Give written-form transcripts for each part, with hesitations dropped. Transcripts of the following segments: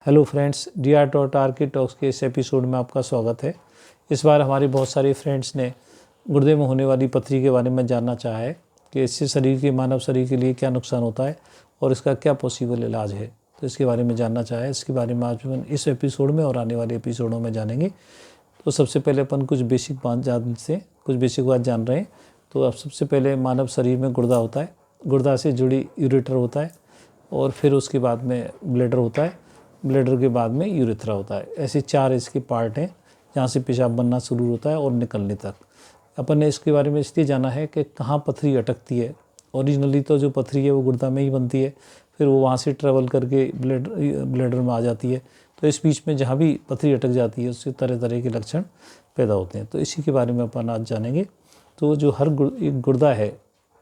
Hello friends, DR.R के talks के इस एपिसोड में आपका स्वागत है। इस बार हमारे बहुत सारे फ्रेंड्स ने गुर्दे में होने वाली पथरी के बारे में जानना चाहा है कि इससे मानव शरीर के लिए क्या नुकसान होता है और इसका क्या पॉसिबल इलाज है। तो इसके बारे में जानना चाहा है। इसके बारे में आज हम इस एपिसोड में और आने वाले एपिसोडों में जानेंगे। तो सबसे पहले अपन कुछ बेसिक बात जान रहे हैं। तो अब सबसे पहले मानव शरीर में गुर्दा होता है, गुर्दा से जुड़ी यूरेटर होता है और फिर उसके बाद में ब्लैडर होता है, ब्लैडर के बाद में यूरेथ्रा होता है। ऐसे 4 इसके पार्ट हैं जहाँ से पेशाब बनना शुरू होता है और निकलने तक। अपन ने इसके बारे में इसलिए जाना है कि कहाँ पथरी अटकती है। ओरिजिनली तो जो पथरी है वो गुर्दा में ही बनती है, फिर वो वहाँ से ट्रेवल करके ब्लैडर में आ जाती है। तो इस बीच में जहाँ भी पथरी अटक जाती है उससे तरह तरह के लक्षण पैदा होते हैं। तो इसी के बारे में अपन आज जानेंगे। तो जो एक गुर्दा है,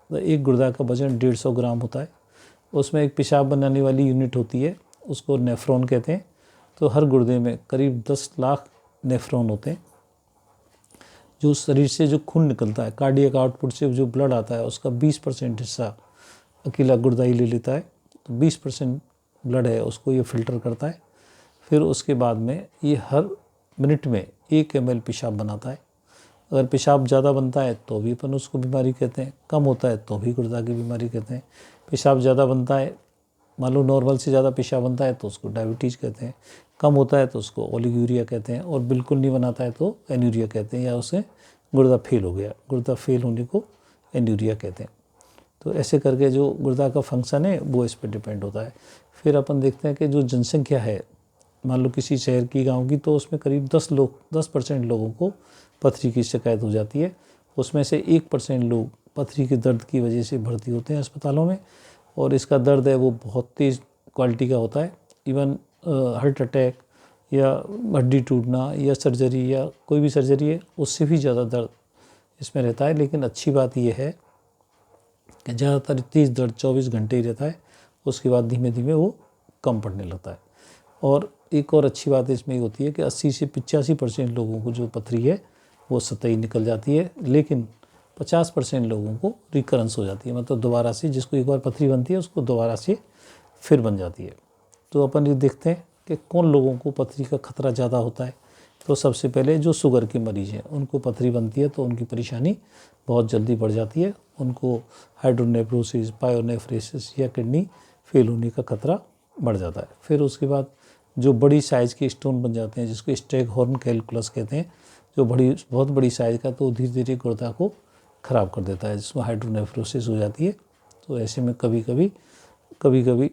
एक गुर्दा का वजन 150 ग्राम होता है। उसमें एक पेशाब बनाने वाली यूनिट होती है, उसको नेफ्रॉन कहते हैं। तो हर गुर्दे में करीब 10 लाख नेफ्रॉन होते हैं। जो शरीर से जो खून निकलता है, कार्डियक आउटपुट से जो ब्लड आता है, उसका 20% हिस्सा अकेला गुर्दा ही ले लेता है। तो 20% ब्लड है उसको ये फिल्टर करता है। फिर उसके बाद में ये हर मिनट में 1 ml पेशाब बनाता है। अगर पेशाब ज़्यादा बनता है तो भी अपन उसको बीमारी कहते हैं, कम होता है तो भी गुर्दा की बीमारी कहते हैं। पेशाब ज़्यादा बनता है, मान लो नॉर्मल से ज़्यादा पेशाब बनता है तो उसको डायबिटीज़ कहते हैं, कम होता है तो उसको ओलिगोयूरिया कहते हैं, और बिल्कुल नहीं बनाता है तो एन्यूरिया कहते हैं, या उसे गुर्दा फेल हो गया, गुर्दा फेल होने को एन्यूरिया कहते हैं। तो ऐसे करके जो गुर्दा का फंक्शन है वो इस पर डिपेंड होता है। फिर अपन देखते हैं कि जो जनसंख्या है, मान लो किसी शहर की, गाँव की, तो उसमें करीब 10% लोगों को पथरी की शिकायत हो जाती है। उसमें से 1% लोग पथरी के दर्द की वजह से भर्ती होते हैं अस्पतालों में, और इसका दर्द है वो बहुत तेज़ क्वालिटी का होता है। इवन हार्ट अटैक या हड्डी टूटना या सर्जरी या कोई भी सर्जरी है उससे भी ज़्यादा दर्द इसमें रहता है। लेकिन अच्छी बात यह है कि ज़्यादातर तेज़ दर्द 24 घंटे ही रहता है, उसके बाद धीमे धीमे वो कम पड़ने लगता है। और एक और अच्छी बात इसमें ये होती है कि 80 से 85% लोगों को जो पथरी है वो सतही निकल जाती है, लेकिन 50% लोगों को रिकरेंस हो जाती है, मतलब दोबारा से, जिसको एक बार पथरी बनती है उसको दोबारा से फिर बन जाती है। तो अपन ये देखते हैं कि कौन लोगों को पथरी का खतरा ज़्यादा होता है। तो सबसे पहले जो शुगर के मरीज़ हैं उनको पथरी बनती है तो उनकी परेशानी बहुत जल्दी बढ़ जाती है। उनको हाइड्रोनेफ्रोसिस, पायोनेफ्रेसिस या किडनी फेल होने का खतरा बढ़ जाता है। फिर उसके बाद जो बड़ी साइज़ के स्टोन बन जाते हैं, जिसको स्टैगहॉर्न कैलकुलस कहते हैं, जो बहुत बड़ी साइज़ का, तो धीरे धीरे गुर्दा को ख़राब कर देता है, जिसमें हाइड्रोनेफ्रोसिस हो जाती है। तो ऐसे में कभी कभी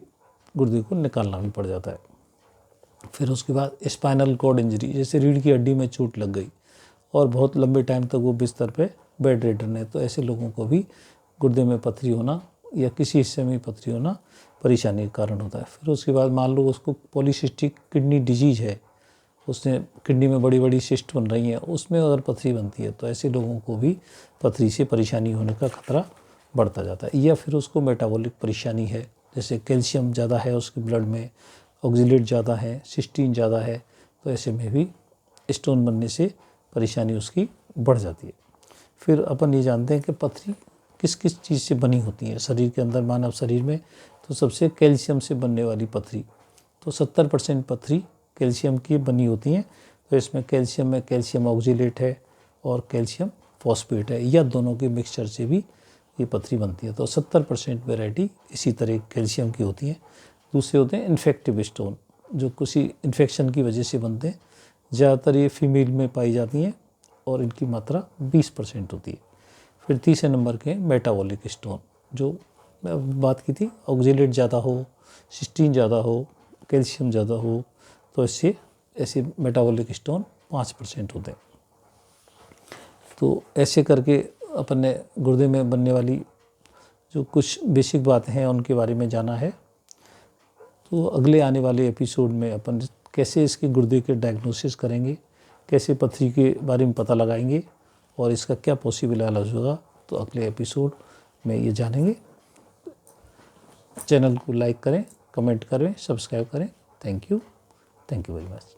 गुर्दे को निकालना भी पड़ जाता है। फिर उसके बाद स्पाइनल कॉर्ड इंजरी, जैसे रीढ़ की हड्डी में चोट लग गई और बहुत लंबे टाइम तक वो बिस्तर पे बेड रिडन है, तो ऐसे लोगों को भी गुर्दे में पथरी होना या किसी हिस्से में पथरी होना परेशानी का कारण होता है। फिर उसके बाद मान लो उसको पॉलीसिस्टिक किडनी डिजीज़ है, उसने किडनी में बड़ी बड़ी सिस्ट बन रही हैं, उसमें अगर पथरी बनती है तो ऐसे लोगों को भी पथरी से परेशानी होने का खतरा बढ़ता जाता है। या फिर उसको मेटाबॉलिक परेशानी है, जैसे कैल्शियम ज़्यादा है उसके ब्लड में, ऑक्जेलेट ज़्यादा है, सिस्टीन ज़्यादा है, तो ऐसे में भी स्टोन बनने से परेशानी उसकी बढ़ जाती है। फिर अपन ये जानते हैं कि पथरी किस किस चीज़ से बनी होती है शरीर के अंदर, मानव शरीर में। तो सबसे कैल्शियम से बनने वाली पथरी, तो 70% पथरी कैल्शियम की बनी होती हैं। तो इसमें कैल्शियम में कैल्शियम ऑक्जेलेट है और कैल्शियम फॉस्फेट है, या दोनों के मिक्सचर से भी ये पथरी बनती है। तो 70% वेराइटी इसी तरह कैल्शियम की होती है। दूसरे होते हैं इन्फेक्टिव स्टोन, जो किसी इन्फेक्शन की वजह से बनते हैं। ज़्यादातर ये फीमेल में पाई जाती हैं और इनकी मात्रा 20% होती है। फिर तीसरे नंबर के मेटाबॉलिक स्टोन, जो मैं बात की थी, ऑक्जेलेट ज़्यादा हो, सिस्टीन ज़्यादा हो, कैल्शियम ज़्यादा हो, तो इससे ऐसे मेटाबॉलिक स्टोन 5% होते हैं। तो ऐसे करके अपन ने गुर्दे में बनने वाली जो कुछ बेसिक बातें हैं उनके बारे में जाना है। तो अगले आने वाले एपिसोड में अपन कैसे इसके गुर्दे के डायग्नोसिस करेंगे, कैसे पथरी के बारे में पता लगाएंगे और इसका क्या पॉसिबल इलाज होगा, तो अगले एपिसोड में ये जानेंगे। चैनल को लाइक करें, कमेंट करें, सब्सक्राइब करें। Thank you very much.